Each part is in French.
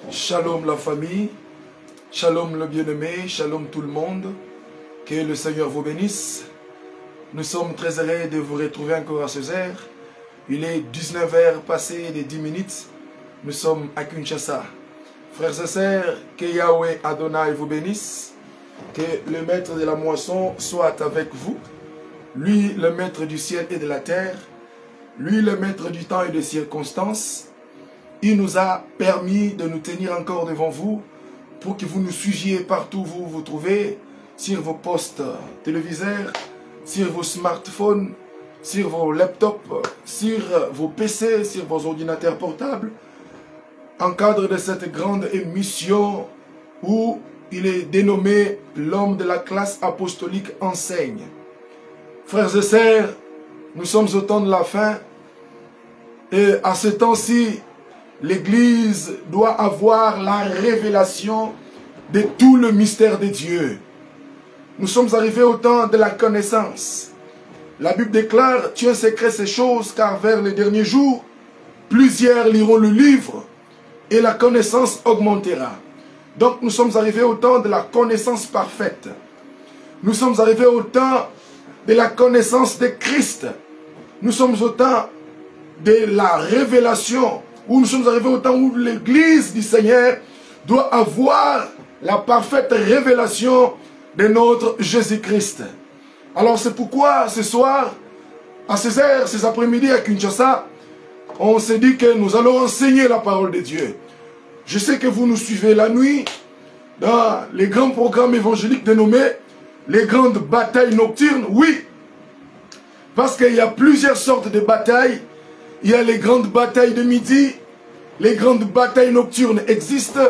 Shalom la famille, shalom le bien-aimé, shalom tout le monde, que le Seigneur vous bénisse. Nous sommes très heureux de vous retrouver encore à ce heure. Il est 19h passé les 10 minutes, nous sommes à Kinshasa. Frères et sœurs, que Yahweh Adonai vous bénisse, que le maître de la moisson soit avec vous, lui le maître du ciel et de la terre, lui le maître du temps et des circonstances. Il nous a permis de nous tenir encore devant vous pour que vous nous suiviez partout où vous vous trouvez, sur vos postes téléviseurs, sur vos smartphones, sur vos laptops, sur vos PC, sur vos ordinateurs portables, en cadre de cette grande émission où il est dénommé l'homme de la classe apostolique enseigne. Frères et sœurs, nous sommes au temps de la fin et à ce temps-ci, l'Église doit avoir la révélation de tout le mystère de Dieu. Nous sommes arrivés au temps de la connaissance. La Bible déclare, tu es secret ces choses, car vers les derniers jours, plusieurs liront le livre et la connaissance augmentera. Donc nous sommes arrivés au temps de la connaissance parfaite. Nous sommes arrivés au temps de la connaissance de Christ. Nous sommes au temps de la révélation, où nous sommes arrivés au temps où l'Église du Seigneur doit avoir la parfaite révélation de notre Jésus-Christ. Alors c'est pourquoi ce soir, à 16h, cet après-midi à Kinshasa, on s'est dit que nous allons enseigner la parole de Dieu. Je sais que vous nous suivez la nuit dans les grands programmes évangéliques dénommés les grandes batailles nocturnes. Oui, parce qu'il y a plusieurs sortes de batailles. Il y a les grandes batailles de midi, les grandes batailles nocturnes existent.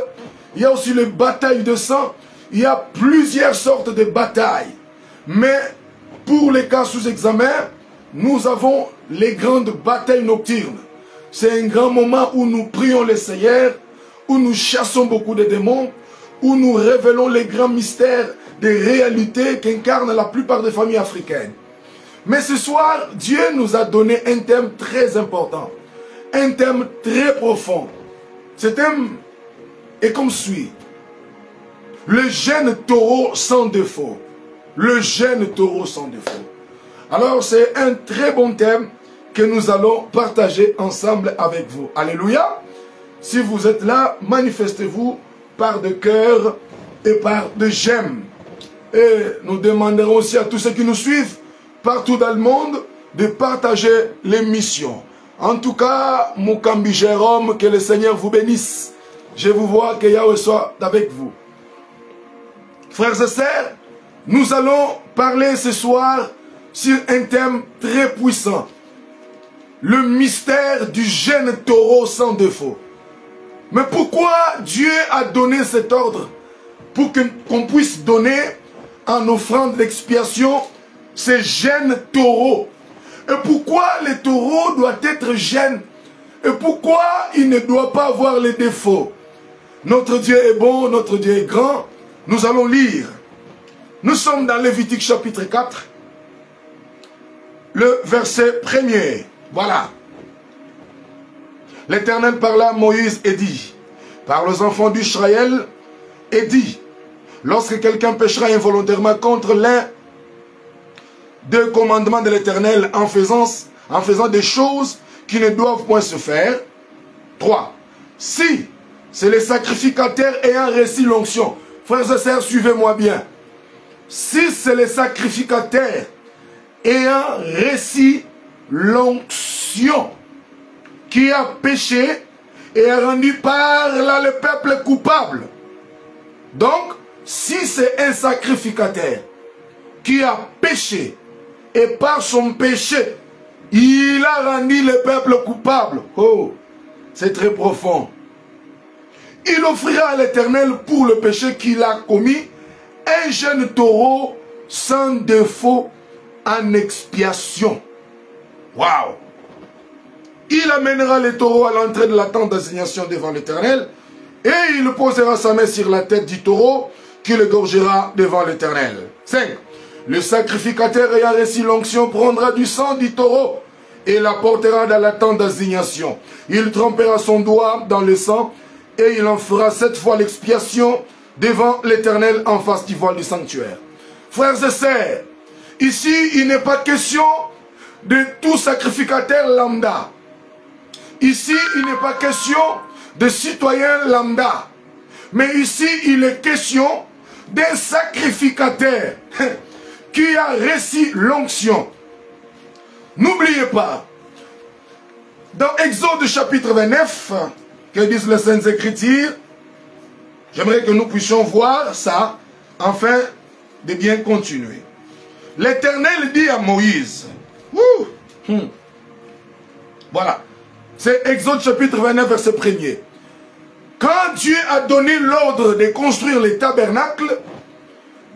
Il y a aussi les batailles de sang. Il y a plusieurs sortes de batailles. Mais pour les cas sous examen, nous avons les grandes batailles nocturnes. C'est un grand moment où nous prions le Seigneur, où nous chassons beaucoup de démons, où nous révélons les grands mystères des réalités qu'incarnent la plupart des familles africaines. Mais ce soir, Dieu nous a donné un thème très important, un thème très profond. Ce thème est comme suit. Le jeune taureau sans défaut. Le jeune taureau sans défaut. Alors c'est un très bon thème que nous allons partager ensemble avec vous. Alléluia. Si vous êtes là, manifestez-vous par de cœur et par de j'aime. Et nous demanderons aussi à tous ceux qui nous suivent partout dans le monde de partager l'émission. En tout cas, Mukambi Jérôme, que le Seigneur vous bénisse. Je vous vois que Yahweh soit avec vous. Frères et sœurs, nous allons parler ce soir sur un thème très puissant. Le mystère du jeune taureau sans défaut. Mais pourquoi Dieu a donné cet ordre? Pour qu'on puisse donner en offrande d'expiation ces jeunes taureaux. Et pourquoi les taureaux doivent être jeunes? Et pourquoi il ne doit pas avoir les défauts? Notre Dieu est bon, notre Dieu est grand. Nous allons lire. Nous sommes dans Lévitique chapitre 4, le verset 1er. Voilà. L'Éternel parla à Moïse et dit, parle aux enfants d'Israël et dit, lorsque quelqu'un péchera involontairement contre l'un des commandements de l'Éternel en faisant des choses qui ne doivent point se faire. 3. Si c'est les sacrificateurs ayant reçu l'onction. Frères et sœurs, suivez-moi bien. Si c'est les sacrificateurs ayant reçu l'onction qui a péché et a rendu par là le peuple coupable. Donc, si c'est un sacrificateur qui a péché et par son péché, il a rendu le peuple coupable. Oh, c'est très profond. Il offrira à l'Éternel pour le péché qu'il a commis un jeune taureau sans défaut en expiation. Waouh! Il amènera le taureau à l'entrée de la tente d'assignation devant l'Éternel et il posera sa main sur la tête du taureau qui le gorgera devant l'Éternel. 5. Le sacrificateur ayant reçu l'onction prendra du sang du taureau et l'apportera dans la tente d'assignation. Il trempera son doigt dans le sang et il en fera 7 fois l'expiation devant l'Éternel en face du voile du sanctuaire. Frères et sœurs, ici, il n'est pas question de tout sacrificateur lambda. Ici, il n'est pas question de citoyen lambda. Mais ici, il est question d'un sacrificateur qui a reçu l'onction. N'oubliez pas, dans Exode chapitre 29, que disent les Saintes Écritures, j'aimerais que nous puissions voir ça, afin de bien continuer. L'Éternel dit à Moïse, voilà, c'est Exode chapitre 29, verset 1er. Quand Dieu a donné l'ordre de construire les tabernacles,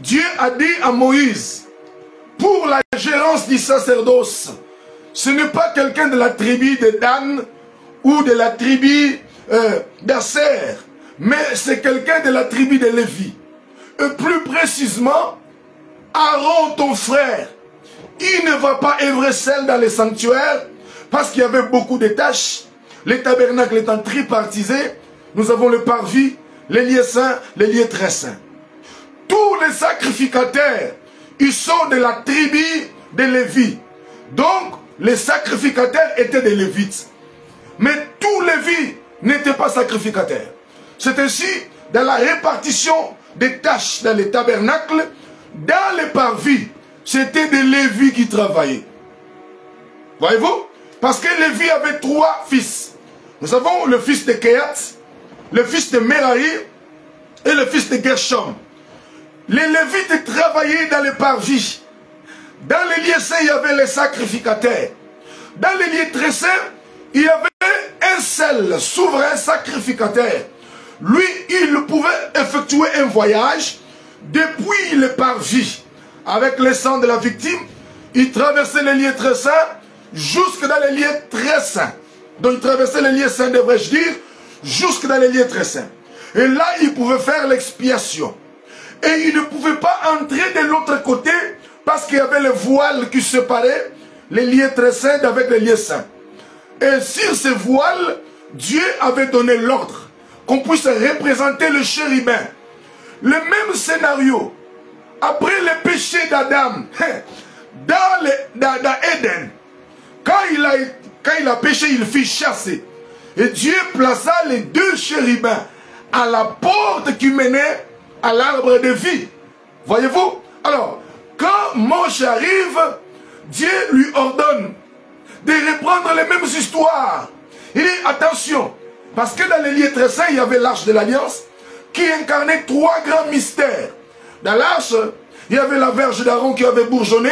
Dieu a dit à Moïse, pour la gérance du sacerdoce, ce n'est pas quelqu'un de la tribu de Dan ou de la tribu d'Asser, mais c'est quelqu'un de la tribu de Lévi. Et plus précisément, Aaron, ton frère, il ne va pas œuvrer seul dans les sanctuaires parce qu'il y avait beaucoup de tâches. Les tabernacles étant tripartisés, nous avons le parvis, les lieux saints, les lieux très saints. Tous les sacrificateurs, ils sont de la tribu de Lévi. Donc, les sacrificateurs étaient des Lévites. Mais tous Lévi n'étaient pas sacrificateurs. C'est ainsi, dans la répartition des tâches dans les tabernacles, dans les parvis, c'était des Lévis qui travaillaient. Voyez-vous? Parce que Lévi avait 3 fils. Nous avons le fils de Kehat, le fils de Merari et le fils de Gershom. Les Lévites travaillaient dans les parvis. Dans les lieux saints, il y avait les sacrificateurs. Dans les lieux très saints, il y avait un seul souverain sacrificateur. Lui, il pouvait effectuer un voyage depuis le parvis. Avec le sang de la victime, il traversait les lieux très saints jusque dans les lieux très saints. Donc il traversait les lieux saints, devrais-je dire, jusque dans les lieux très saints. Et là, il pouvait faire l'expiation. Et il ne pouvait pas entrer de l'autre côté parce qu'il y avait le voile qui séparait les lieux très saints d'avec les lieux saints. Et sur ce voile, Dieu avait donné l'ordre qu'on puisse représenter le chérubin. Le même scénario, après le péché d'Adam, dans Éden, quand il a péché, il fut chassé. Et Dieu plaça les 2 chérubins à la porte qui menait à l'arbre de vie. Voyez-vous? Alors, quand Moïse arrive, Dieu lui ordonne de reprendre les mêmes histoires. Il dit, attention, parce que dans les lieux très saints, il y avait l'arche de l'Alliance qui incarnait 3 grands mystères. Dans l'arche, il y avait la verge d'Aaron qui avait bourgeonné,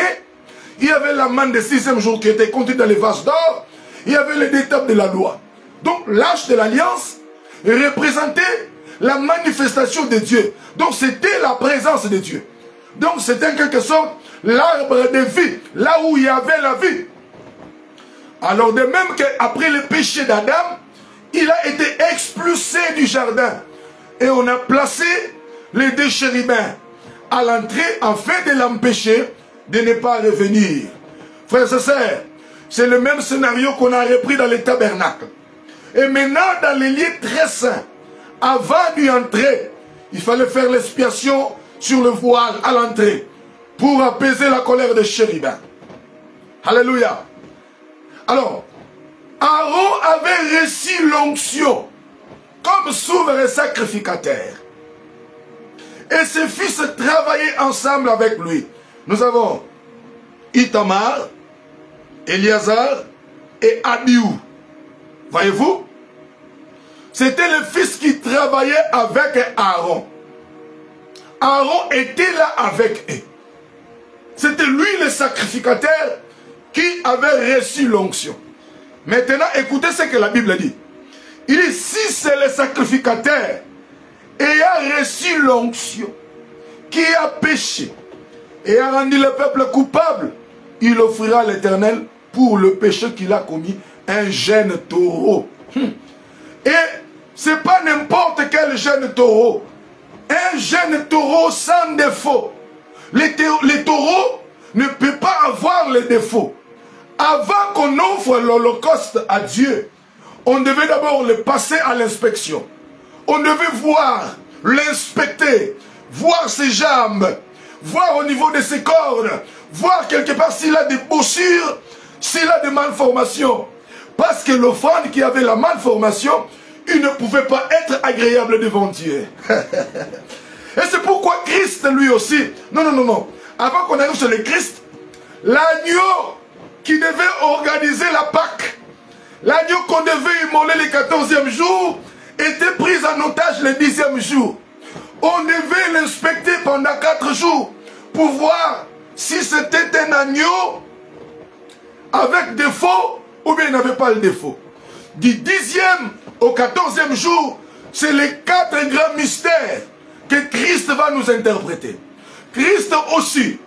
il y avait la manne des 6e jour qui était contenue dans les vases d'or, il y avait les 2 tables de la loi. Donc l'arche de l'Alliance représentait la manifestation de Dieu. Donc c'était la présence de Dieu. Donc c'était en quelque sorte l'arbre de vie, là où il y avait la vie. Alors de même qu'après le péché d'Adam, il a été expulsé du jardin. Et on a placé les 2 chérubins à l'entrée afin de l'empêcher de ne pas revenir. Frères et sœurs, c'est le même scénario qu'on a repris dans les tabernacles. Et maintenant, dans les lieux très saints, avant d'y entrer, il fallait faire l'expiation sur le voile à l'entrée pour apaiser la colère des chérubins. Alléluia. Alors, Aaron avait reçu l'onction comme souverain sacrificateur. Et ses fils travaillaient ensemble avec lui. Nous avons Itamar, Éléazar et Abihu. Voyez-vous? C'était le fils qui travaillait avec Aaron. Aaron était là avec eux. C'était lui le sacrificateur qui avait reçu l'onction. Maintenant, écoutez ce que la Bible dit. Il dit, si c'est le sacrificateur ayant reçu l'onction, qui a péché et a rendu le peuple coupable, il offrira à l'Éternel pour le péché qu'il a commis un jeune taureau. Et ce n'est pas n'importe quel jeune taureau. Un jeune taureau sans défaut. Les taureaux ne peuvent pas avoir les défauts. Avant qu'on offre l'holocauste à Dieu, on devait d'abord le passer à l'inspection. on devait voir, l'inspecter, voir ses jambes, voir au niveau de ses cordes, voir quelque part s'il a des bossures, s'il a des malformations. Parce que l'offrande qui avait la malformation, il ne pouvait pas être agréable devant Dieu. Et c'est pourquoi Christ, lui aussi, non. Avant qu'on arrive sur le Christ, l'agneau qui devait organiser la Pâque, l'agneau qu'on devait immoler le 14e jour, était pris en otage le 10e jour. On devait l'inspecter pendant 4 jours pour voir si c'était un agneau avec défaut ou bien il n'avait pas le défaut. Du 10e au 14e jour, c'est les 4 grands mystères que Christ va nous interpréter. Christ aussi,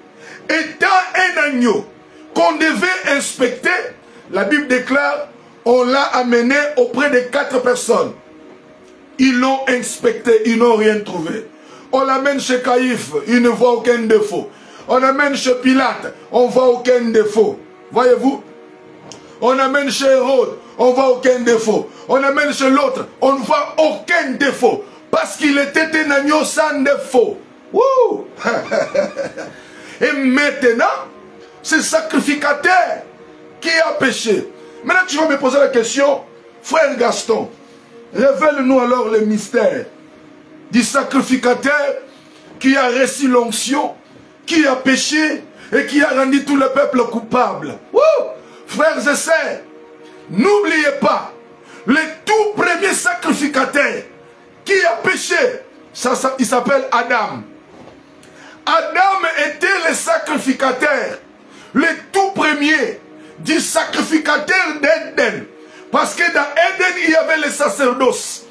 étant un agneau qu'on devait inspecter, la Bible déclare, on l'a amené auprès de 4 personnes. Ils l'ont inspecté, ils n'ont rien trouvé. On l'amène chez Caïphe, il ne voit aucun défaut. On l'amène chez Pilate, on ne voit aucun défaut. Voyez-vous? On l'amène chez Hérode, on ne voit aucun défaut. On l'amène chez l'autre, on ne voit aucun défaut. Parce qu'il était un agneau sans défaut. Wouh! Et maintenant, c'est sacrificateur qui a péché. Maintenant, tu vas me poser la question, frère Gaston, révèle-nous alors le mystère du sacrificateur qui a reçu l'onction, qui a péché et qui a rendu tout le peuple coupable. Wouh! Frères et sœurs, n'oubliez pas, le tout premier sacrificateur qui a péché, il s'appelle Adam. Adam était le sacrificateur, le tout premier du sacrificateur d'Éden. Parce que dans Éden, il y avait le sacerdoce.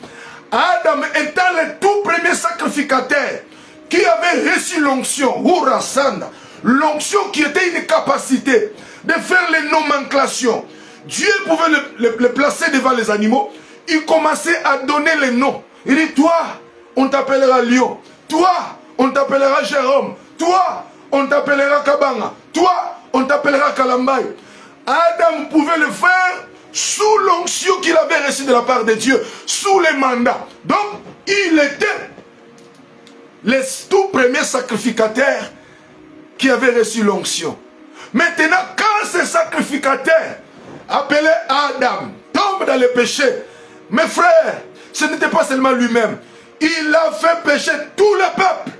Adam étant le tout premier sacrificateur qui avait reçu l'onction, l'onction qui était une capacité de faire les nomenclations. Dieu pouvait le placer devant les animaux. Il commençait à donner les noms. Il dit, toi, on t'appellera Lion. Toi, on t'appellera Jérôme. Toi, on t'appellera Kabanga. Toi, on t'appellera Kalambay. Adam pouvait le faire sous l'onction qu'il avait reçue de la part de Dieu, sous les mandats. Donc, il était le tout premier sacrificateur qui avait reçu l'onction. Maintenant, quand ce sacrificateur, appelé Adam, tombe dans le péché, mes frères, ce n'était pas seulement lui-même. Il a fait pécher tout le peuple.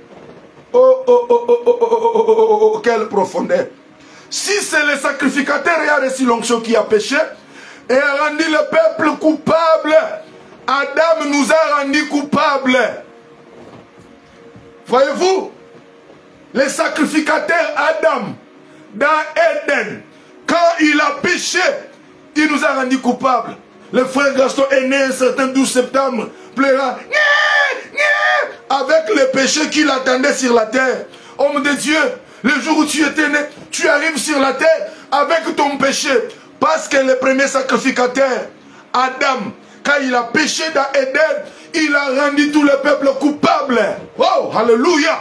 Oh, quelle profondeur. Si c'est le sacrificateur qui a reçu l'onction qui a péché et a rendu le peuple coupable, Adam nous a rendus coupables. Voyez-vous, le sacrificateur Adam, dans Éden, quand il a péché, il nous a rendus coupables. Le frère Gaston est né un certain 12 septembre, pleurant, avec le péché qu'il attendait sur la terre. Homme de Dieu, le jour où tu étais né, tu arrives sur la terre avec ton péché. Parce que le premier sacrificateur, Adam, quand il a péché dans Éden, il a rendu tout le peuple coupable. Oh, alléluia!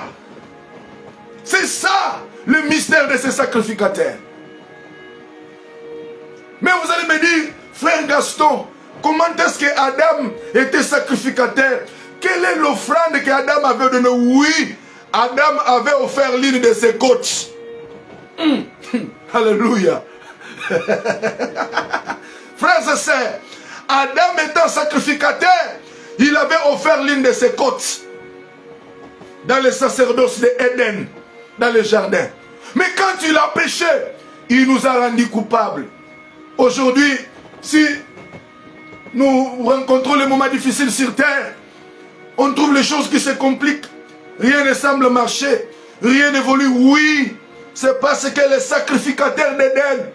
C'est ça le mystère de ces sacrificateurs. Mais vous allez me dire, frère Gaston, comment est-ce que Adam était sacrificateur? Quelle est l'offrande qu'Adam avait donnée? Oui, Adam avait offert l'une de ses côtes. Alléluia. Frères et sœurs, Adam étant sacrificateur, il avait offert l'une de ses côtes dans le sacerdoce d'Éden, dans le jardin. Mais quand il a péché, il nous a rendus coupables. Aujourd'hui, si nous rencontrons les moments difficiles sur terre, on trouve les choses qui se compliquent, rien ne semble marcher, rien n'évolue. Oui, c'est parce que les sacrificateurs d'Éden,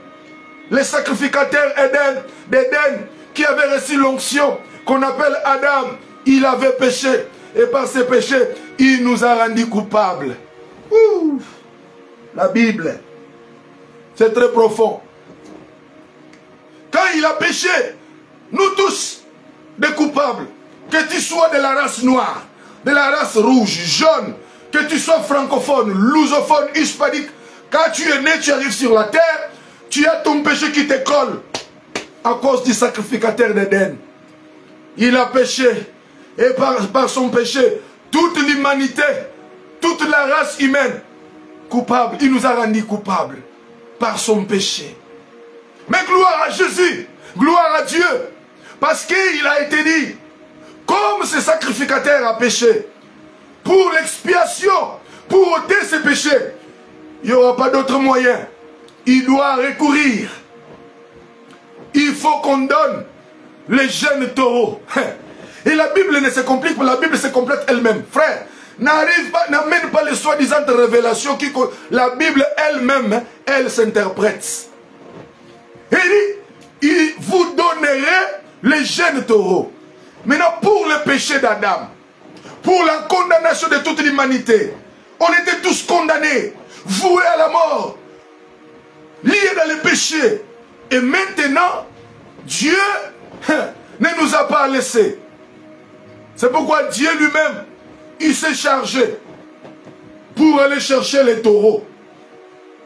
les sacrificateurs d'Éden, qui avaient reçu l'onction, qu'on appelle Adam, il avait péché, et par ses péchés, il nous a rendus coupables. Ouh, la Bible, c'est très profond. Quand il a péché, nous tous, des coupables, que tu sois de la race noire, de la race rouge, jaune, que tu sois francophone, lusophone, hispanique, quand tu es né, tu arrives sur la terre, tu as ton péché qui te colle à cause du sacrificateur d'Éden. Il a péché Et par son péché, toute l'humanité, toute la race humaine, coupable. Il nous a rendus coupables par son péché. Mais gloire à Jésus, gloire à Dieu, parce qu'il a été dit, comme ce sacrificateur a péché, pour l'expiation, pour ôter ses péchés, il n'y aura pas d'autre moyen. Il doit recourir. Il faut qu'on donne les jeunes taureaux. Et la Bible ne se complique pas, la Bible se complète elle-même. Frère, n'amène pas les soi-disant révélations qui la Bible elle-même, elle s'interprète. Il dit, vous donnerez les jeunes taureaux. Maintenant, pour le péché d'Adam, pour la condamnation de toute l'humanité, on était tous condamnés, voués à la mort, liés dans le péché. Et maintenant, Dieu ne nous a pas laissés. C'est pourquoi Dieu lui-même, il s'est chargé pour aller chercher les taureaux,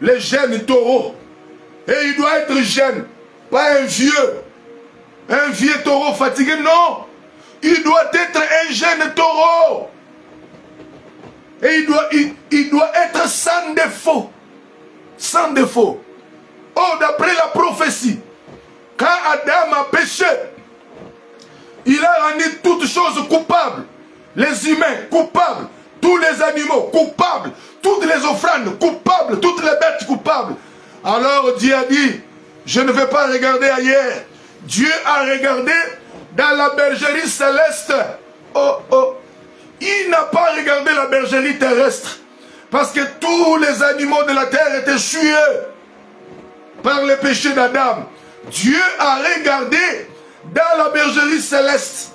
les jeunes taureaux. Et il doit être jeune, pas un vieux taureau fatigué, non. Il doit être un jeune taureau. Et il doit être sans défaut. Sans défaut. Oh, d'après la prophétie, quand Adam a péché, il a rendu toutes choses coupables. Les humains coupables, tous les animaux coupables, toutes les offrandes coupables, toutes les bêtes coupables. Alors Dieu a dit, je ne vais pas regarder ailleurs. Dieu a regardé dans la bergerie céleste. Oh, oh. Il n'a pas regardé la bergerie terrestre. Parce que tous les animaux de la terre étaient tués par le péché d'Adam. Dieu a regardé dans la bergerie céleste.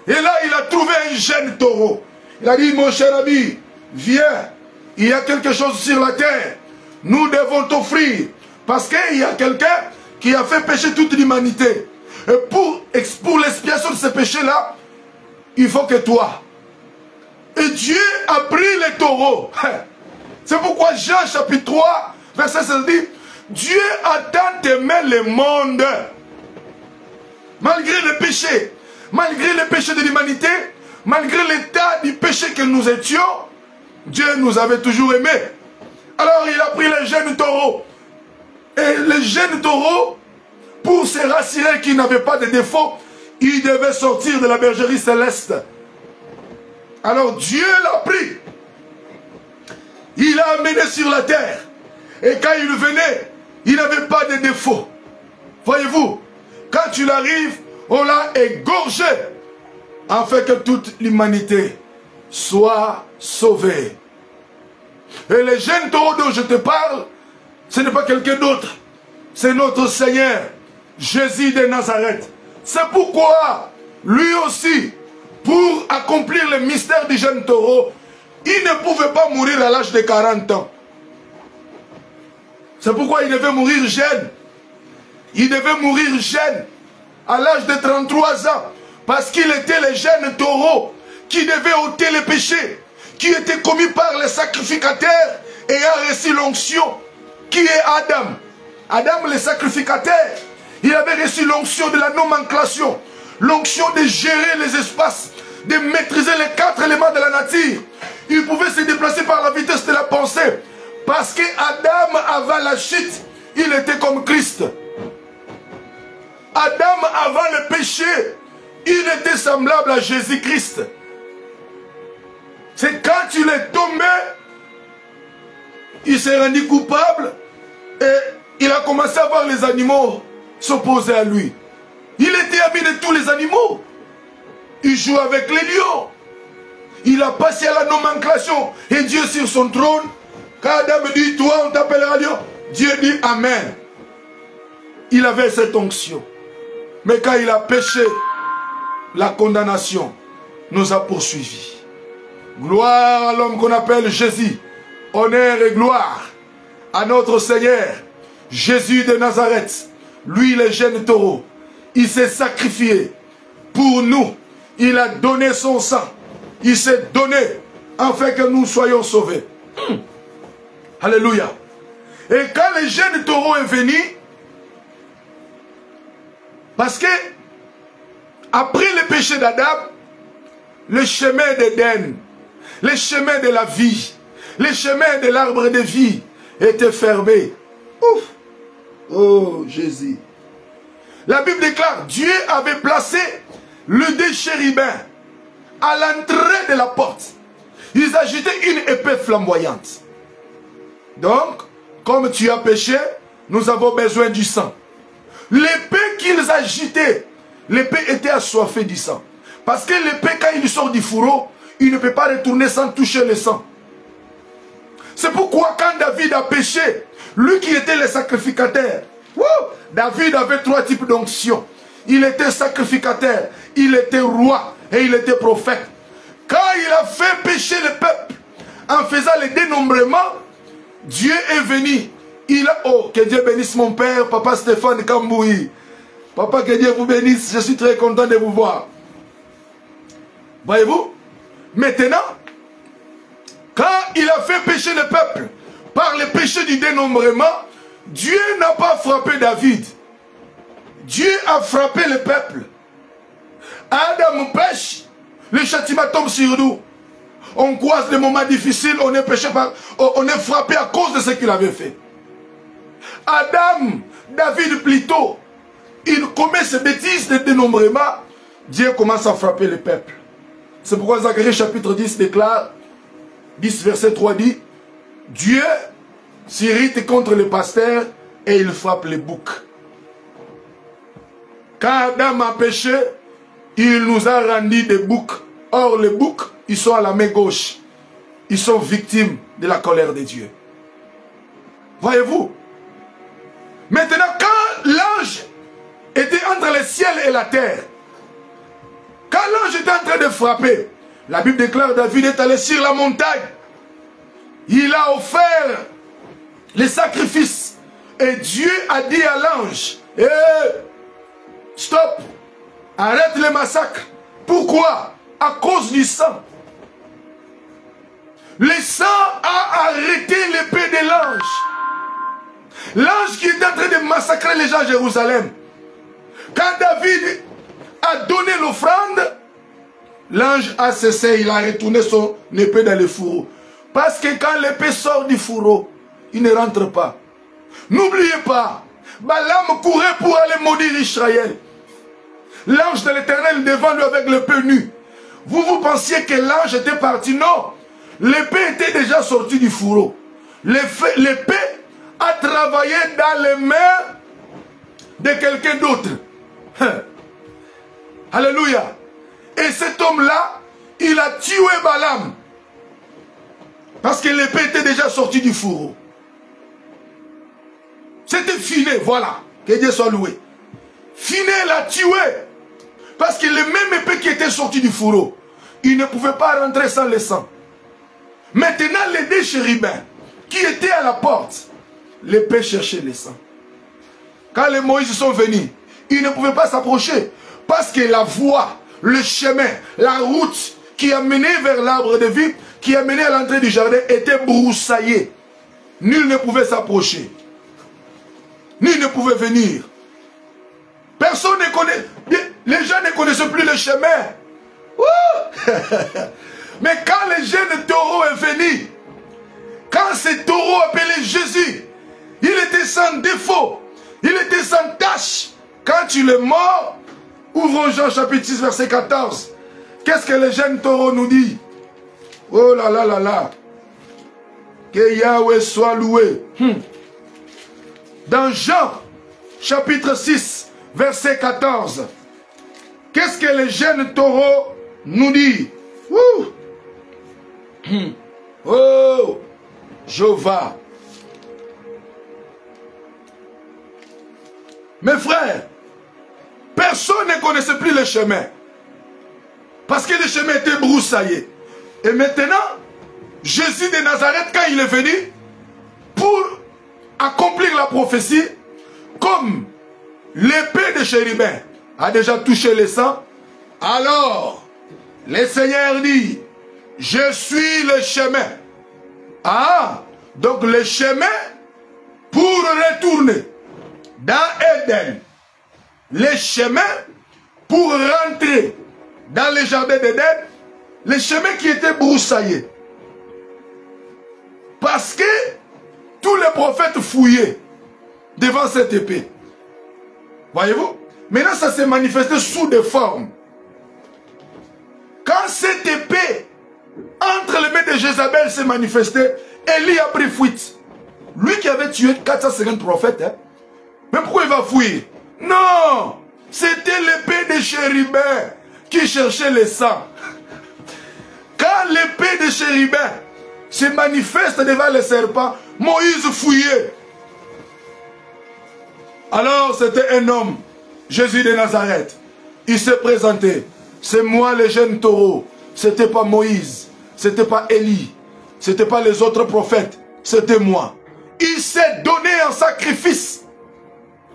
Et là, il a trouvé un jeune taureau. Il a dit, mon cher ami, viens. Il y a quelque chose sur la terre. Nous devons t'offrir. Parce qu'il y a quelqu'un qui a fait pécher toute l'humanité. Et pour l'expiation de ce péché-là, il faut que toi. Et Dieu a pris les taureaux. C'est pourquoi Jean chapitre 3, verset 16 dit, Dieu a tant aimé le monde. Malgré le péché, malgré le péché de l'humanité, malgré l'état du péché que nous étions, Dieu nous avait toujours aimés. Alors il a pris les jeunes taureaux. Et les jeunes taureaux, pour se rassurer qu'ils n'avaient pas de défaut, ils devaient sortir de la bergerie céleste. Alors Dieu l'a pris. Il l'a amené sur la terre. Et quand il venait, il n'avait pas de défaut. Voyez-vous, quand il arrive, on l'a égorgé, afin que toute l'humanité soit sauvée. Et les jeunes taureaux dont je te parle, ce n'est pas quelqu'un d'autre. C'est notre Seigneur, Jésus de Nazareth. C'est pourquoi, lui aussi, pour accomplir le mystère du jeune taureau, il ne pouvait pas mourir à l'âge de 40 ans. C'est pourquoi il devait mourir jeune. Il devait mourir jeune, à l'âge de 33 ans. Parce qu'il était le jeune taureau qui devait ôter les péchés, qui était commis par les sacrificateurs et a reçu l'onction, qui est Adam. Adam, le sacrificateur, il avait reçu l'onction de la nomenclature, l'onction de gérer les espaces, de maîtriser les 4 éléments de la nature. Il pouvait se déplacer par la vitesse de la pensée. Parce que Adam, avant la chute, il était comme Christ. Adam, avant le péché, il était semblable à Jésus-Christ. C'est quand il est tombé, il s'est rendu coupable et il a commencé à voir les animaux s'opposer à lui. Il était ami de tous les animaux. Il joue avec les lions. Il a passé à la nomenclature. Et Dieu sur son trône, quand Adam dit, toi on t'appellera lion, Dieu dit Amen. Il avait cette onction. Mais quand il a péché, la condamnation nous a poursuivis. Gloire à l'homme qu'on appelle Jésus. Honneur et gloire à notre Seigneur, Jésus de Nazareth. Lui, le jeune taureau, il s'est sacrifié pour nous. Il a donné son sang. Il s'est donné afin que nous soyons sauvés. Alléluia. Et quand le jeune taureau est venu, parce que après le péché d'Adam, le chemin d'Éden, le chemin de la vie, le chemin de l'arbre de vie était fermé. Ouf! Oh Jésus. La Bible déclare, Dieu avait placé le deux chérubins à l'entrée de la porte. Ils agitaient une épée flamboyante. Donc, comme tu as péché, nous avons besoin du sang. L'épée qu'ils agitaient, l'épée était assoiffée du sang. Parce que l'épée, quand il sort du fourreau, il ne peut pas retourner sans toucher le sang. C'est pourquoi quand David a péché, lui qui était le sacrificateur, David avait trois types d'onction. Il était sacrificateur, il était roi et il était prophète. Quand il a fait pécher le peuple, en faisant le dénombrement, Dieu est venu. Il a, oh, que Dieu bénisse mon père, papa Stéphane Kamboui. Papa, que Dieu vous bénisse, je suis très content de vous voir. Voyez-vous? Maintenant, quand il a fait pécher le peuple, par le péché du dénombrement, Dieu n'a pas frappé David. Dieu a frappé le peuple. Adam pêche, le châtiment tombe sur nous. On croise des moments difficiles, on est péché on est frappé à cause de ce qu'il avait fait. David plutôt, il commet ces bêtises de dénombrement, Dieu commence à frapper le peuple. C'est pourquoi Zacharie chapitre 10 déclare, 10 verset 3 dit, Dieu s'irrite contre les pasteurs et il frappe les boucs. Quand Adam a péché, il nous a rendu des boucs. Or les boucs, ils sont à la main gauche. Ils sont victimes de la colère de Dieu. Voyez-vous? Maintenant, quand l'ange était entre le ciel et la terre, quand l'ange était en train de frapper, la Bible déclare David est allé sur la montagne. Il a offert les sacrifices. Et Dieu a dit à l'ange, hey, stop, arrête le massacre. Pourquoi? À cause du sang. Le sang a arrêté l'épée de l'ange. L'ange qui était en train de massacrer les gens à Jérusalem. Quand David a donné l'offrande, l'ange a cessé, il a retourné son épée dans le fourreau. Parce que quand l'épée sort du fourreau, il ne rentre pas. N'oubliez pas, Balaam courait pour aller maudire Israël. L'ange de l'Éternel devant lui avec l'épée nue. Vous pensiez que l'ange était parti? Non. L'épée était déjà sortie du fourreau. L'épée a travaillé dans les mains de quelqu'un d'autre. Alléluia. Et cet homme-là, il a tué Balaam. Parce que l'épée était déjà sortie du fourreau. C'était Finé, voilà. Que Dieu soit loué. Finé l'a tué. Parce que le même épée qui était sortie du fourreau, il ne pouvait pas rentrer sans le sang. Maintenant, les deux chérubins qui étaient à la porte, l'épée cherchait le sang. Quand les Moïse sont venus, ils ne pouvaient pas s'approcher. Parce que la voie, le chemin, la route qui a mené vers l'arbre de vie, qui a mené à l'entrée du jardin, était broussaillée. Nul ne pouvait s'approcher. Nul ne pouvait venir. Personne ne connaît. Les gens ne connaissaient plus le chemin. Mais quand le jeune taureau est venu, quand ce taureau appelé Jésus, il était sans défaut, il était sans tache. Quand il est mort, ouvrons Jean chapitre 6 verset 14. Qu'est-ce que le jeune taureau nous dit? Oh là là là là. Que Yahweh soit loué. Dans Jean chapitre 6 verset 14. Qu'est-ce que le jeune taureau nous dit? Oh, Jéhovah. Mes frères, personne ne connaissait plus le chemin. Parce que le chemin était broussaillé. Et maintenant, Jésus de Nazareth, quand il est venu, pour accomplir la prophétie, comme l'épée de chérubin a déjà touché le sang, alors le Seigneur dit, je suis le chemin. Ah, donc le chemin pour retourner dans Éden, le chemin pour rentrer dans le jardin d'Éden, les chemins qui étaient broussaillés. Parce que tous les prophètes fouillaient devant cette épée. Voyez-vous? Maintenant, ça s'est manifesté sous des formes. Quand cette épée, entre les mains de Jézabel, s'est manifestée, Élie a pris fuite. Lui qui avait tué 450 prophètes, hein? Mais pourquoi il va fuir? Non! C'était l'épée de chérubin qui cherchait le sang. Quand l'épée de chérubin se manifeste devant les serpents, Moïse fouillait. Alors c'était un homme, Jésus de Nazareth. Il s'est présenté. C'est moi le jeune taureau. C'était pas Moïse. C'était pas Élie. C'était pas les autres prophètes. C'était moi. Il s'est donné en sacrifice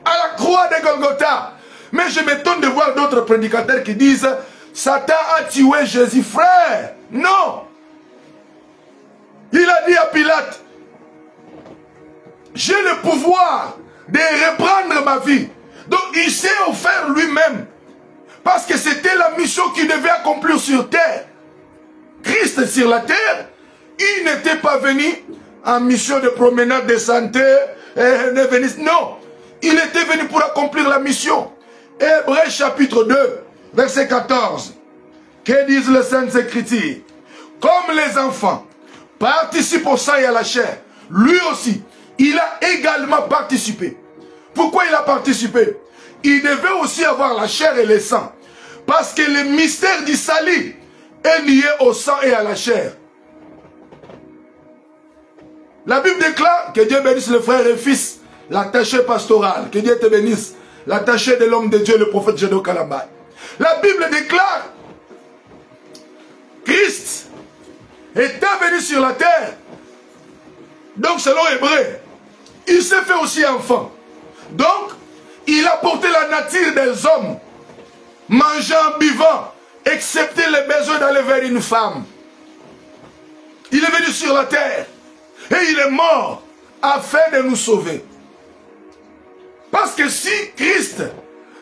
à la croix de Golgotha. Mais je m'étonne de voir d'autres prédicateurs qui disent Satan a tué Jésus, frère. Non. Il a dit à Pilate, j'ai le pouvoir de reprendre ma vie. Donc il s'est offert lui-même. Parce que c'était la mission qu'il devait accomplir sur terre. Christ sur la terre, il n'était pas venu en mission de promenade de santé. Non. Il était venu pour accomplir la mission. Hébreux chapitre 2, verset 14. Que disent les Saintes Écritures? Comme les enfants participent au sang et à la chair, lui aussi, il a également participé. Pourquoi il a participé? Il devait aussi avoir la chair et le sang. Parce que le mystère du salut est lié au sang et à la chair. La Bible déclare que Dieu bénisse le frère et fils, l'attaché pastoral. Que Dieu te bénisse, l'attaché de l'homme de Dieu, le prophète Gédo Kalambay. La Bible déclare Christ est venu sur la terre. Donc selon Hébreu, il s'est fait aussi enfant. Donc, il a porté la nature des hommes, mangeant, buvant, excepté les besoins d'aller vers une femme. Il est venu sur la terre et il est mort afin de nous sauver. Parce que si Christ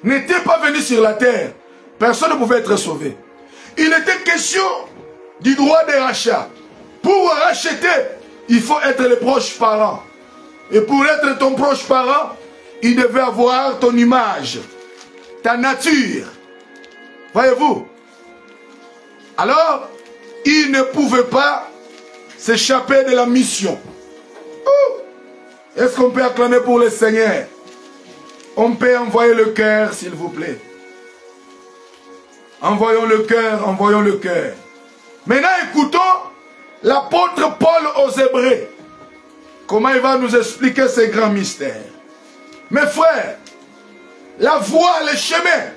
n'était pas venu sur la terre, personne ne pouvait être sauvé. Il était question du droit de rachat. Pour racheter, il faut être le proche parent. Et pour être ton proche parent, il devait avoir ton image, ta nature. Voyez-vous? Alors, il ne pouvait pas s'échapper de la mission. Est-ce qu'on peut acclamer pour le Seigneur? On peut envoyer le cœur, s'il vous plaît. Envoyons le cœur, envoyons le cœur. Maintenant, écoutons l'apôtre Paul aux Hébreux. Comment il va nous expliquer ces grands mystères. Mes frères, la voie, le chemin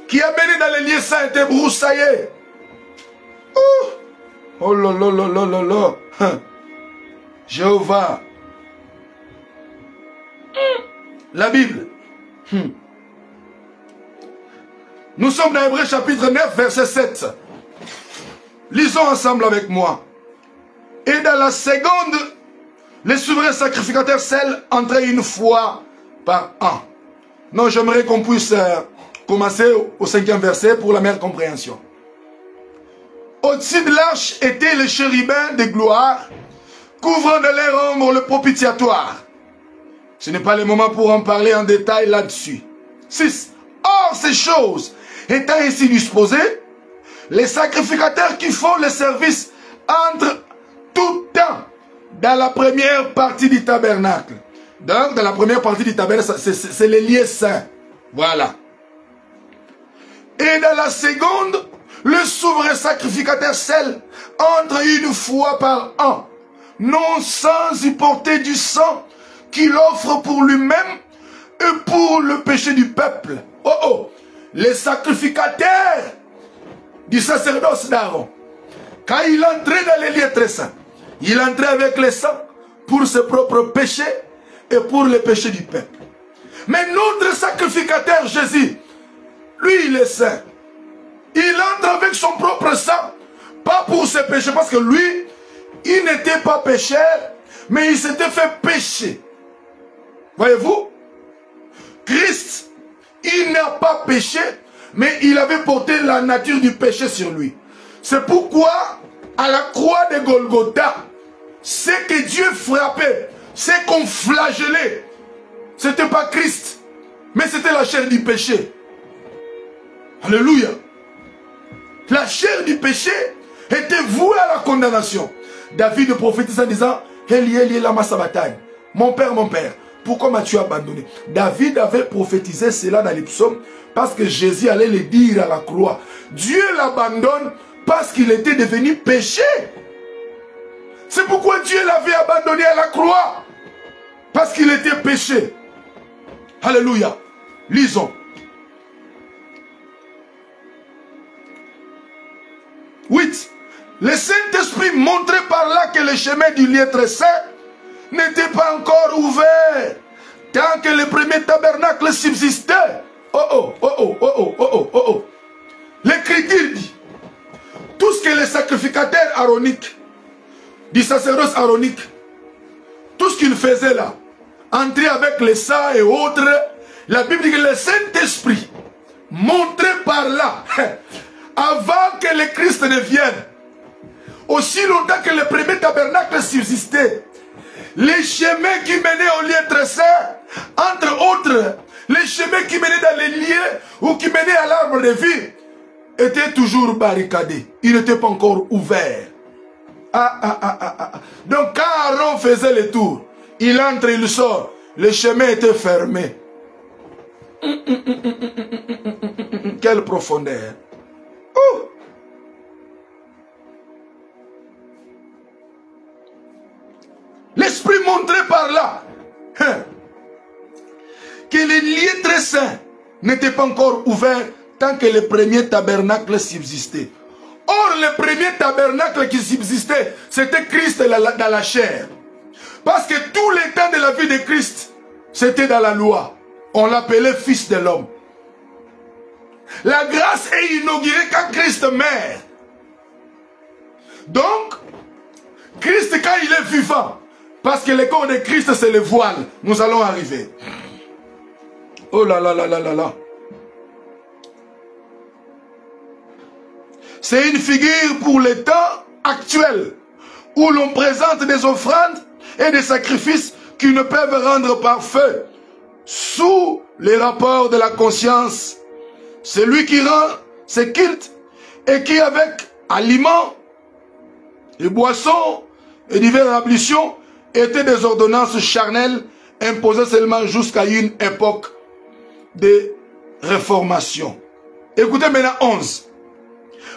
qui a mené dans les lieux saints était broussaillé. Oh là là là là là là. Jéhovah. La Bible. Nous sommes dans Hébreux chapitre 9, verset 7. Lisons ensemble avec moi. Et dans la seconde, les souverains sacrificateurs scellent entraient une fois par an. Non, j'aimerais qu'on puisse commencer au 5e verset pour la meilleure compréhension. Au-dessus de l'arche étaient les chérubins de gloire, couvrant de leur ombre le propitiatoire. Ce n'est pas le moment pour en parler en détail là-dessus. 6. Or, ces choses étant ainsi disposées, les sacrificateurs qui font le service entrent tout temps dans la première partie du tabernacle. Donc, dans la première partie du tabernacle, c'est les lieux saints. Voilà. Et dans la seconde, le souverain sacrificateur scelle entre une fois par an, non sans y porter du sang qu'il offre pour lui-même et pour le péché du peuple. Oh oh, les sacrificateurs du sacerdoce d'Aaron, quand il entrait dans les lieux très saints, il entrait avec le sang pour ses propres péchés et pour les péchés du peuple. Mais notre sacrificateur Jésus, lui il est saint. Il entre avec son propre sang, pas pour ses péchés, parce que lui, il n'était pas pécheur, mais il s'était fait pécher. Voyez-vous? Christ, il n'a pas péché, mais il avait porté la nature du péché sur lui. C'est pourquoi, à la croix de Golgotha, ce que Dieu frappait, ce qu'on flagellait, ce n'était pas Christ, mais c'était la chair du péché. Alléluia. La chair du péché était vouée à la condamnation. David prophétise en disant, Eli, Eli, lama sabachthani. Mon père, pourquoi m'as-tu abandonné? David avait prophétisé cela dans les psaumes parce que Jésus allait le dire à la croix. Dieu l'abandonne parce qu'il était devenu péché. C'est pourquoi Dieu l'avait abandonné à la croix. Parce qu'il était péché. Alléluia. Lisons. 8. Le Saint-Esprit montrait par là que le chemin du lieu très saint n'était pas encore ouvert tant que le premier tabernacle subsistait. L'Écriture dit, tout ce que les sacrificateurs aroniques, du sacerdoce aronique, tout ce qu'ils faisaient là, entrer avec les sang et autres, la Bible dit que le Saint-Esprit montrait par là, avant que le Christ ne vienne, aussi longtemps que le premier tabernacle subsistait, les chemins qui menaient au lieu très saint, entre autres, les chemins qui menaient dans les lieux ou qui menaient à l'arbre de vie, étaient toujours barricadés. Ils n'étaient pas encore ouverts. Donc quand Aaron faisait le tour, il entre, il sort, le chemin était fermé. Quelle profondeur. L'Esprit montrait par là que les lieux très saints n'étaient pas encore ouverts tant que le premier tabernacle subsistait. Or, le premier tabernacle qui subsistait, c'était Christ dans la chair. Parce que tous les temps de la vie de Christ, c'était dans la loi. On l'appelait Fils de l'homme. La grâce est inaugurée quand Christ meurt. Donc, Christ, quand il est vivant, parce que le corps de Christ, c'est le voile, nous allons arriver. Oh là là là là là là. C'est une figure pour le temps actuel, où l'on présente des offrandes et des sacrifices qui ne peuvent rendre par feu, sous les rapports de la conscience. Celui qui rend ses cultes et qui, avec aliments et boissons et diverses ablutions, étaient des ordonnances charnelles imposées seulement jusqu'à une époque de réformation. Écoutez maintenant 11.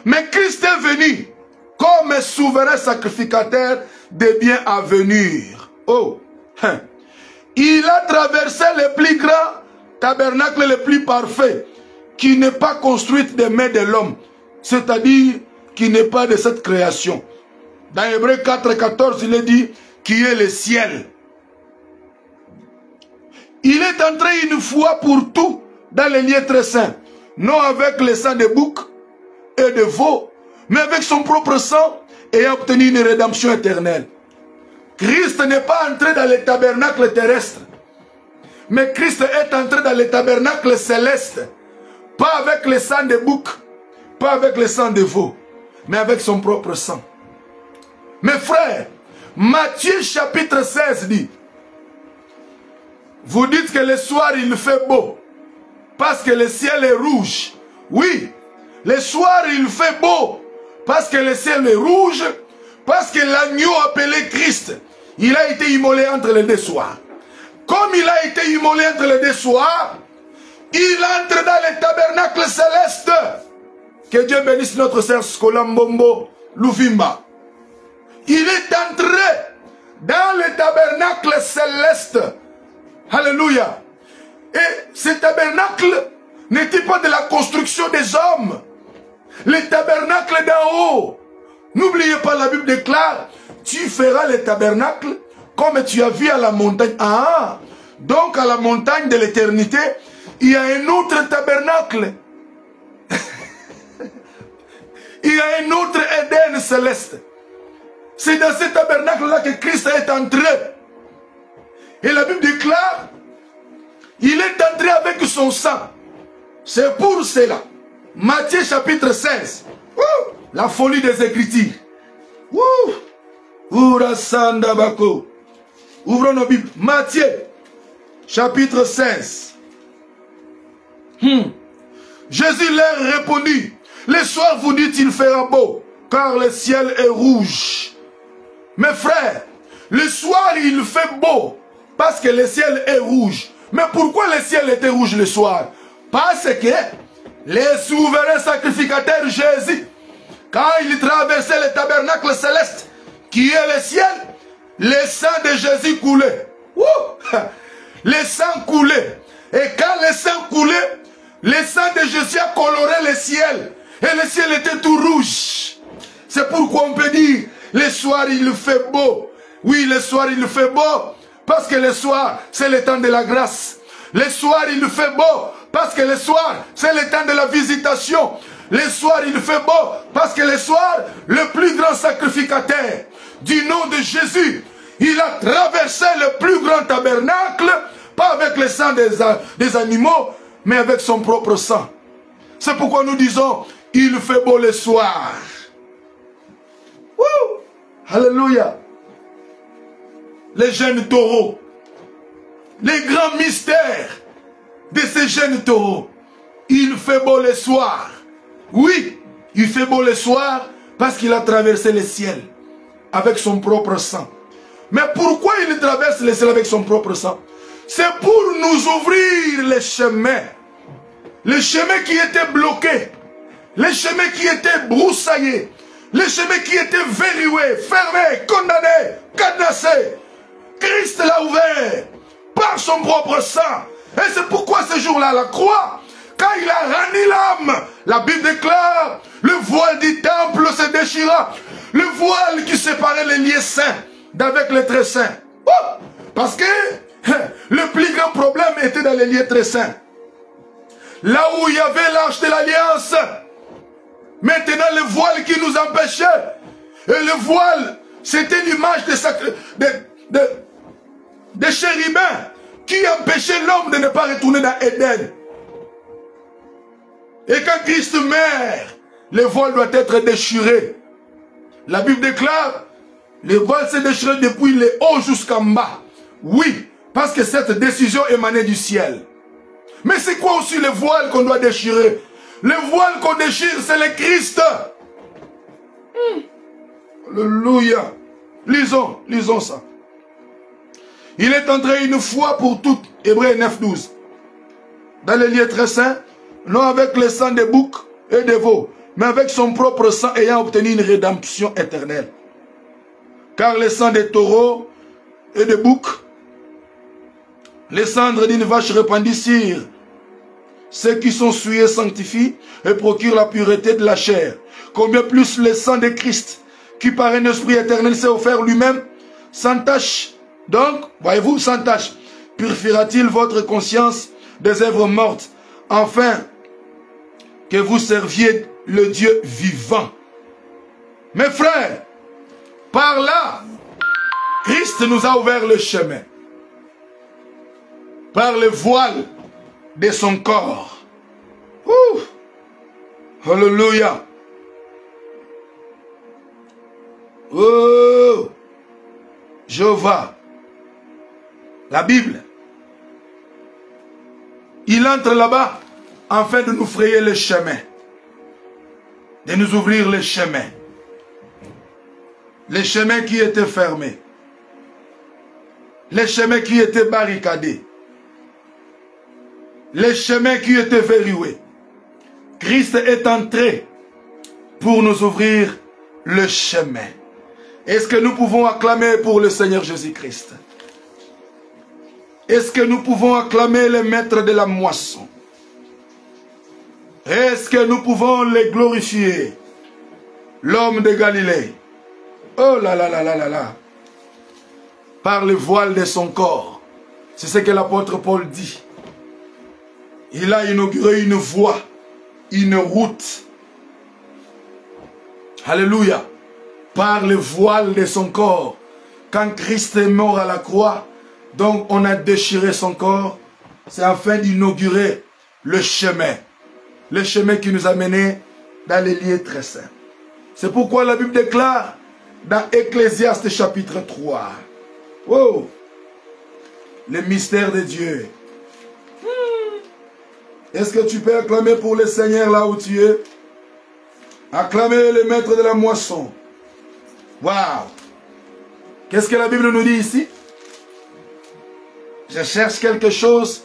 Mais Christ est venu comme souverain sacrificateur des biens à venir. Oh, il a traversé le plus grand tabernacle, le plus parfait, qui n'est pas construite des mains de l'homme, c'est-à-dire qui n'est pas de cette création. Dans Hébreux 4:14, il est dit qui est le ciel. Il est entré une fois pour tout dans les lieux très saints, non avec le sang de bouc et de veau, mais avec son propre sang et a obtenu une rédemption éternelle. Christ n'est pas entré dans le tabernacle terrestre, mais Christ est entré dans le tabernacle céleste, pas avec le sang de bouc, pas avec le sang de veau, mais avec son propre sang. Mes frères, Matthieu chapitre 16 dit, vous dites que le soir il fait beau, parce que le ciel est rouge. Oui, le soir il fait beau, parce que le ciel est rouge, parce que l'agneau appelé Christ, il a été immolé entre les deux soirs. Comme il a été immolé entre les deux soirs, il entre dans le tabernacle céleste. Que Dieu bénisse notre sœur Skolambombo Luvimba. Il est entré dans le tabernacle céleste. Alléluia. Et ce tabernacle n'était pas de la construction des hommes. Le tabernacle d'en haut. N'oubliez pas, la Bible déclare, tu feras le tabernacle comme tu as vu à la montagne. Ah, donc à la montagne de l'éternité, il y a un autre tabernacle. Il y a un autre Éden céleste. C'est dans ce tabernacle-là que Christ est entré. Et la Bible déclare, il est entré avec son sang. C'est pour cela. Matthieu chapitre 16. La folie des Écritures. Ouvrons nos Bibles. Matthieu, chapitre 16. Jésus leur répondit, le soir vous dites il fera beau, car le ciel est rouge. Mes frères, le soir il fait beau, parce que le ciel est rouge. Mais pourquoi le ciel était rouge le soir? Parce que les souverains sacrificateurs Jésus, quand il traversait le tabernacle céleste, qui est le ciel, le sang de Jésus coulait. Le sang coulait. Et quand le sang coulait, le sang de Jésus a coloré le ciel. Et le ciel était tout rouge. C'est pourquoi on peut dire, le soir il fait beau. Oui, le soir il fait beau. Parce que le soir, c'est le temps de la grâce. Le soir il fait beau. Parce que le soir, c'est le temps de la visitation. Le soir il fait beau. Parce que le soir, le plus grand sacrificateur du nom de Jésus, il a traversé le plus grand tabernacle, pas avec le sang des animaux, mais avec son propre sang. C'est pourquoi nous disons, il fait beau le soir. Wouh! Alléluia. Les jeunes taureaux, les grands mystères de ces jeunes taureaux. Il fait beau le soir. Oui, il fait beau le soir parce qu'il a traversé le ciel avec son propre sang. Mais pourquoi il traverse le ciel avec son propre sang? C'est pour nous ouvrir les chemins. Les chemins qui étaient bloqués. Les chemins qui étaient broussaillés. Les chemins qui étaient verrouillés, fermés, condamnés, cadenassés. Christ l'a ouvert par son propre sang. Et c'est pourquoi ce jour-là, à la croix, quand il a rani l'âme, la Bible déclare, le voile du temple se déchira. Le voile qui séparait les lieux saints d'avec les très saints. Parce que le plus grand problème était dans les lieux très saints. Là où il y avait l'arche de l'alliance. Maintenant le voile qui nous empêchait. Et le voile, c'était l'image des chérubins qui empêchaient l'homme de ne pas retourner dans Éden. Et quand Christ meurt, le voile doit être déchiré. La Bible déclare, le voile s'est déchiré depuis le haut jusqu'en bas. Oui, parce que cette décision émanait du ciel. Mais c'est quoi aussi le voile qu'on doit déchirer? Le voile qu'on déchire, c'est le Christ. Alléluia. Lisons ça. Il est entré une fois pour toutes, Hébreux 9, 12, dans les lieux très saints, non avec le sang des boucs et des veaux, mais avec son propre sang ayant obtenu une rédemption éternelle. Car le sang des taureaux et des boucs, les cendres d'une vache répandues sur ceux qui sont souillés sanctifient et procurent la pureté de la chair. Combien plus le sang de Christ, qui par un esprit éternel s'est offert lui-même, sans tache. Donc, voyez-vous, sans tache, purifiera-t-il votre conscience des œuvres mortes, afin que vous serviez le Dieu vivant. Mes frères, par là, Christ nous a ouvert le chemin. Par le voile de son corps. Alléluia. Oh, Jéhovah. La Bible. Il entre là-bas afin de nous frayer le chemin. De nous ouvrir le chemin. Les chemins qui étaient fermés. Les chemins qui étaient barricadés. Les chemins qui étaient verrouillés. Christ est entré pour nous ouvrir le chemin. Est-ce que nous pouvons acclamer pour le Seigneur Jésus-Christ? Est-ce que nous pouvons acclamer le maître de la moisson? Est-ce que nous pouvons le glorifier? L'homme de Galilée. Oh là là là là là là. Par le voile de son corps. C'est ce que l'apôtre Paul dit. Il a inauguré une voie, une route. Alléluia. Par le voile de son corps. Quand Christ est mort à la croix, donc on a déchiré son corps. C'est afin d'inaugurer le chemin. Le chemin qui nous a menés dans les lieux très saints. C'est pourquoi la Bible déclare dans Ecclésiaste chapitre 3. Oh, le mystère de Dieu. Est-ce que tu peux acclamer pour le Seigneur là où tu es? Acclamer le maître de la moisson. Waouh! Qu'est-ce que la Bible nous dit ici? Je cherche quelque chose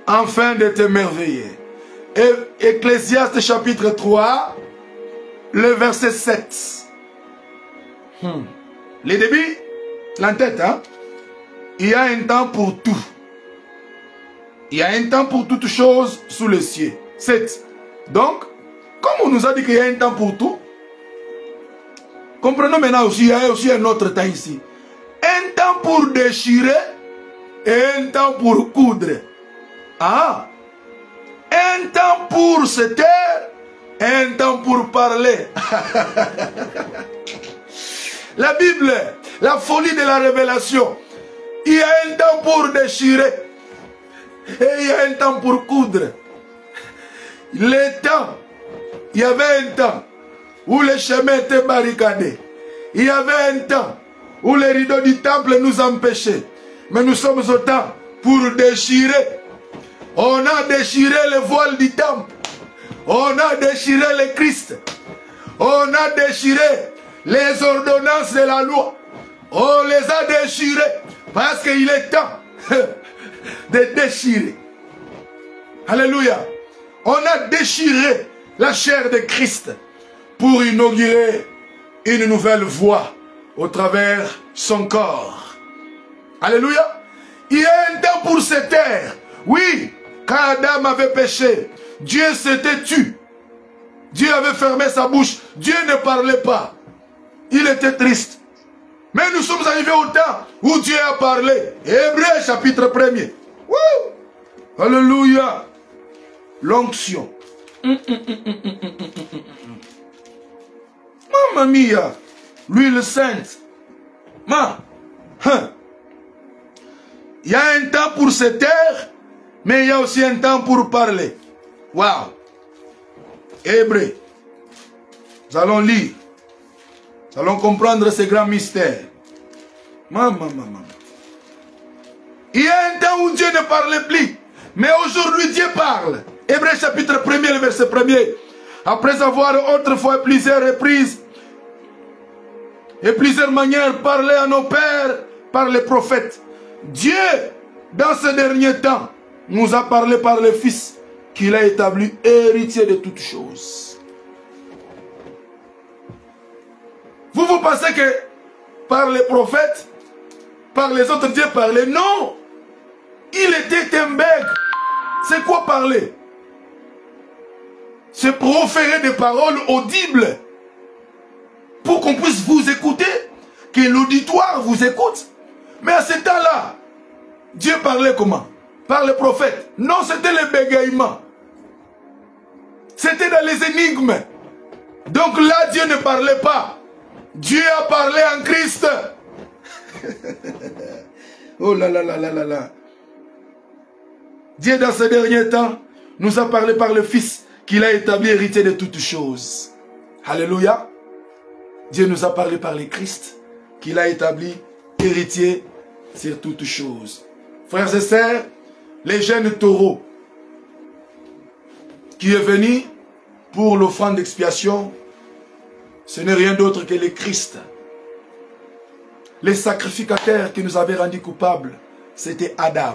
afin de t'émerveiller. Ecclésiaste chapitre 3, le verset 7. Les débuts, l'entête, hein? Il y a un temps pour tout. Il y a un temps pour toutes choses sous le ciel. 7. Donc, comme on nous a dit qu'il y a un temps pour tout, comprenons maintenant aussi, il y a aussi un autre temps ici. Un temps pour déchirer et un temps pour coudre. Ah! Un temps pour se taire et un temps pour parler. La Bible, la folie de la révélation. Il y a un temps pour déchirer et il y a un temps pour coudre. Le temps, il y avait un temps où les chemins étaient barricadés. Il y avait un temps où les rideaux du temple nous empêchaient. Mais nous sommes au temps pour déchirer. On a déchiré le voile du temple. On a déchiré le Christ. On a déchiré les ordonnances de la loi. On les a déchirées parce qu'il est temps de déchirer. Alléluia. On a déchiré la chair de Christ pour inaugurer une nouvelle voie au travers son corps. Alléluia. Il y a un temps pour se taire. Oui, quand Adam avait péché, Dieu s'était tu. Dieu avait fermé sa bouche. Dieu ne parlait pas. Il était triste. Mais nous sommes arrivés au temps où Dieu a parlé. Hébreux chapitre 1er. Wouh! Alléluia. L'onction. Mamma mia. L'huile sainte. Il y a un temps pour se taire, mais il y a aussi un temps pour parler. Waouh! Hébreux. Nous allons lire. Nous allons comprendre ces grands mystères. Il y a un temps où Dieu ne parlait plus, mais aujourd'hui Dieu parle. Hébreux chapitre 1er, le verset 1er. Après avoir autrefois plusieurs reprises et plusieurs manières parlé à nos pères par les prophètes, Dieu, dans ce dernier temps, nous a parlé par le Fils qu'il a établi héritier de toutes choses. Vous pensez que par les prophètes, par les autres Dieu parlait? Non! Il était un bègue. C'est quoi parler? C'est proférer des paroles audibles pour qu'on puisse vous écouter, que l'auditoire vous écoute. Mais à ce temps-là, Dieu parlait comment? Par les prophètes. Non, c'était le bégaiement. C'était dans les énigmes. Donc là, Dieu ne parlait pas. Dieu a parlé en Christ. Oh là là là là là là. Dieu, dans ces derniers temps, nous a parlé par le Fils qu'il a établi héritier de toutes choses. Alléluia. Dieu nous a parlé par le Christ qu'il a établi héritier sur toutes choses. Frères et sœurs, les jeunes taureaux qui est venu pour l'offrande d'expiation, ce n'est rien d'autre que le Christ. Les sacrificateurs qui nous avaient rendus coupables, c'était Adam.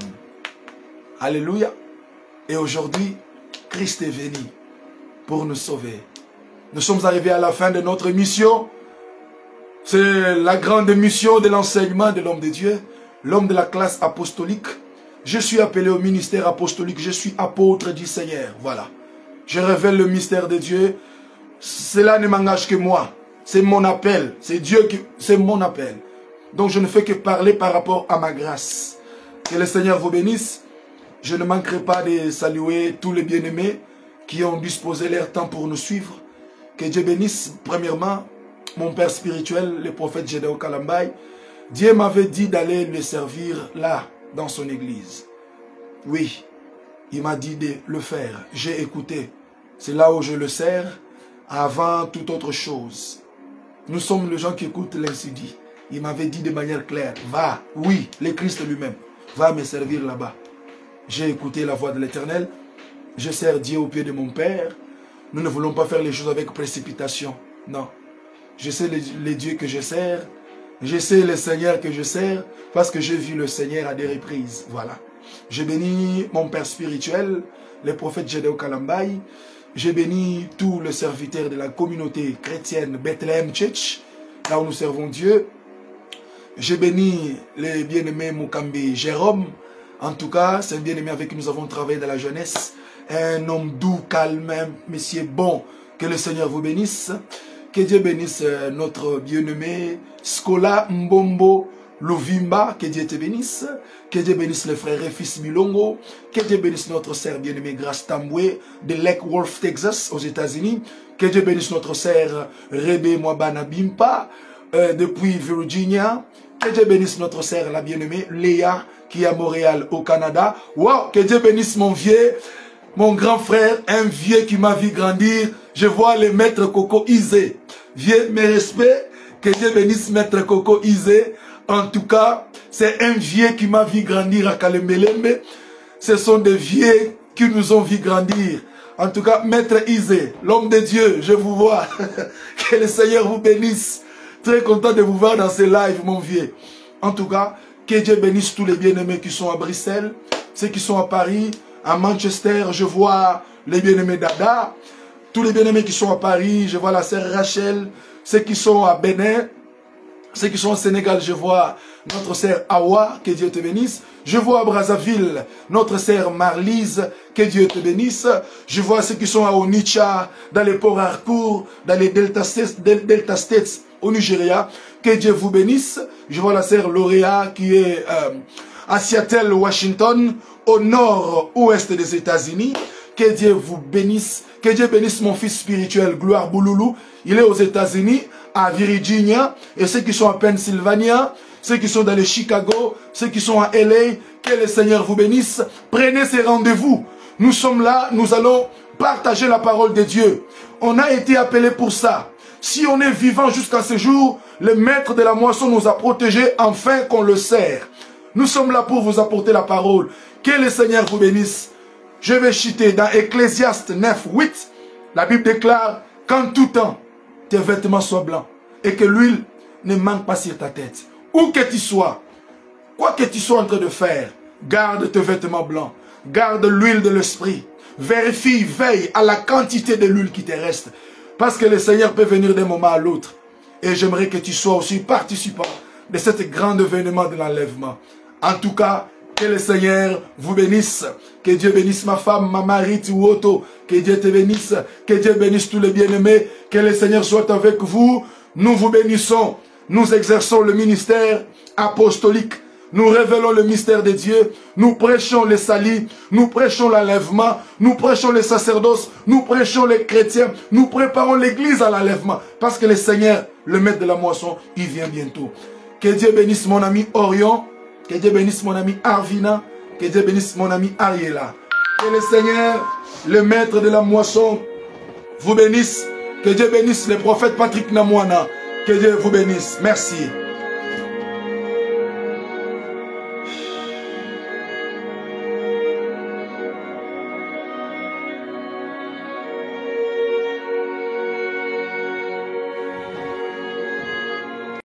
Alléluia. Et aujourd'hui, Christ est venu pour nous sauver. Nous sommes arrivés à la fin de notre mission. C'est la grande mission de l'enseignement de l'homme de Dieu, l'homme de la classe apostolique. Je suis appelé au ministère apostolique, je suis apôtre du Seigneur. Voilà. Je révèle le mystère de Dieu. Cela ne m'engage que moi. C'est mon appel. C'est Dieu qui... C'est mon appel. Donc je ne fais que parler par rapport à ma grâce. Que le Seigneur vous bénisse. Je ne manquerai pas de saluer tous les bien-aimés qui ont disposé leur temps pour nous suivre. Que Dieu bénisse premièrement mon père spirituel, le prophète Gédéon Kalambay. Dieu m'avait dit d'aller le servir là, dans son église. Oui, il m'a dit de le faire. J'ai écouté. C'est là où je le sers. avant toute autre chose, nous sommes les gens qui écoutent l'ainsi dit. Il m'avait dit de manière claire, va, oui, le Christ lui-même, va me servir là-bas. J'ai écouté la voix de l'Éternel, je sers Dieu au pied de mon Père. Nous ne voulons pas faire les choses avec précipitation, non. Je sais les dieux que je sers, je sais le Seigneur que je sers, parce que j'ai vu le Seigneur à des reprises, voilà. Je bénis mon Père spirituel, le prophète Gédéon Kalambaï. Je bénis tous les serviteurs de la communauté chrétienne Bethlehem Church, là où nous servons Dieu. Je bénis les bien-aimés Mukambi Jérôme. En tout cas, c'est un bien-aimé avec qui nous avons travaillé dans la jeunesse. Un homme doux, calme, monsieur bon. Que le Seigneur vous bénisse. Que Dieu bénisse notre bien-aimé Skola Mbombo Lovimba. Que Dieu te bénisse. Que Dieu bénisse le frère et fils Milongo. Que Dieu bénisse notre sœur bien-aimée Grace Tamboué de Lake Worth, Texas, aux États-Unis. Que Dieu bénisse notre sœur Rebe Mwabana Bimpa depuis Virginia. Que Dieu bénisse notre sœur, la bien-aimée Léa, qui est à Montréal, au Canada. Wow, que Dieu bénisse mon vieux, mon grand frère, un vieux qui m'a vu grandir. Je vois le maître Coco Isé. Vieux, mes respects. Que Dieu bénisse maître Coco Isé. En tout cas, c'est un vieux qui m'a vu grandir à Kalembelembe. Ce sont des vieux qui nous ont vu grandir. En tout cas, maître Isé, l'homme de Dieu, je vous vois. Que le Seigneur vous bénisse. Très content de vous voir dans ces lives, mon vieux. En tout cas, que Dieu bénisse tous les bien-aimés qui sont à Bruxelles, ceux qui sont à Paris, à Manchester, je vois les bien-aimés d'Ada, tous les bien-aimés qui sont à Paris, je vois la sœur Rachel, ceux qui sont à Bénin, ceux qui sont au Sénégal, je vois notre sœur Awa, que Dieu te bénisse. Je vois à Brazzaville notre sœur Marlise, que Dieu te bénisse. Je vois ceux qui sont à Onitsha, dans les Port Harcourt, dans les Delta States, au Nigeria. Que Dieu vous bénisse. Je vois la sœur Lauréa qui est à Seattle, Washington, au nord-ouest des États-Unis. Que Dieu vous bénisse. Que Dieu bénisse mon fils spirituel, Gloire Bouloulou. Il est aux États-Unis, à Virginia. Et ceux qui sont à Pennsylvania, ceux qui sont dans le Chicago, ceux qui sont à LA, que le Seigneur vous bénisse. Prenez ces rendez-vous. Nous sommes là, nous allons partager la parole de Dieu. On a été appelés pour ça. Si on est vivant jusqu'à ce jour, le maître de la moisson nous a protégés afin qu'on le sert. Nous sommes là pour vous apporter la parole. Que le Seigneur vous bénisse. Je vais citer dans Ecclésiaste 9, 8. La Bible déclare qu'en tout temps, tes vêtements soient blancs et que l'huile ne manque pas sur ta tête. Où que tu sois, quoi que tu sois en train de faire, garde tes vêtements blancs. Garde l'huile de l'esprit. Vérifie, veille à la quantité de l'huile qui te reste. Parce que le Seigneur peut venir d'un moment à l'autre. Et j'aimerais que tu sois aussi participant de cet grand événement de l'enlèvement. En tout cas, que le Seigneur vous bénisse. Que Dieu bénisse ma femme, ma mari, Tuoto. Que Dieu te bénisse. Que Dieu bénisse tous les bien-aimés. Que le Seigneur soit avec vous. Nous vous bénissons. Nous exerçons le ministère apostolique. Nous révélons le mystère de Dieu. Nous prêchons les salis. Nous prêchons l'enlèvement. Nous prêchons les sacerdoces. Nous prêchons les chrétiens. Nous préparons l'église à l'enlèvement. Parce que le Seigneur, le maître de la moisson, il vient bientôt. Que Dieu bénisse mon ami Orion. Que Dieu bénisse mon ami Arvina. Que Dieu bénisse mon ami Ariela. Que le Seigneur, le maître de la moisson, vous bénisse. Que Dieu bénisse le prophète Patrick Namouana. Que Dieu vous bénisse. Merci.